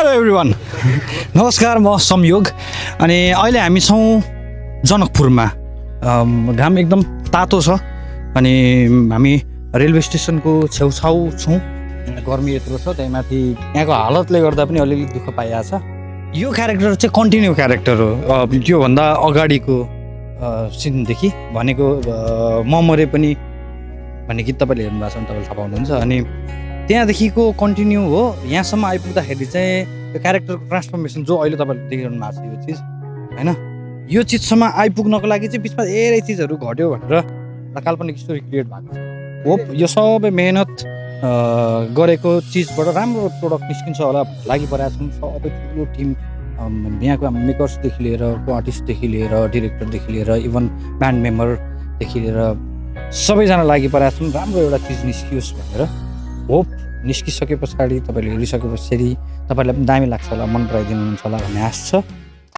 hello everyone नमस्कार म संयोग अनि अहिले हामी छौँ जनकपुरमा घाम एकदम तातो छ अनि हामी रेलवे स्टेसनको छेउछाउ छौँ गर्मी यत्रो छ त्यही माथि यहाँको हालतले गर्दा पनि अलिअलि दुःख पाइरहेछ यो क्यारेक्टर चाहिँ कन्टिन्यू क्यारेक्टर हो योभन्दा अगाडिको सिनदेखि भनेको म मरे पनि भन्ने गीत तपाईँले हेर्नु भएको छ भने तपाईँले थाहा पाउनुहुन्छ अनि त्यहाँदेखिको कन्टिन्यू हो यहाँसम्म आइपुग्दाखेरि चाहिँ यो क्यारेक्टरको ट्रान्सफर्मेसन जो अहिले तपाईँले देखिरहनु भएको छ यो चिज होइन यो चिजसम्म आइपुग्नको लागि चाहिँ बिचमा धेरै चिजहरू घट्यो भनेर काल्पनिक स्टोरी क्रिएट भएको छ होप यो सबै मेहनत गरेको चिजबाट राम्रो प्रोडक्ट निस्किन्छ होला लागि परेको छौँ सबै ठुलो टिम यहाँको मेकर्सदेखि लिएर को आर्टिस्टदेखि लिएर डिरेक्टरदेखि लिएर इभन ब्यान्ड मेम्बरदेखि लिएर सबैजना लागि परेको छौँ राम्रो एउटा चिज निस्कियोस् भनेर होप निस्किसके पछाडि तपाईँले हेरिसके पछाडि तपाईँलाई पनि दामी लाग्छ होला मन पराइदिनुहुन्छ होला भन्ने आश छ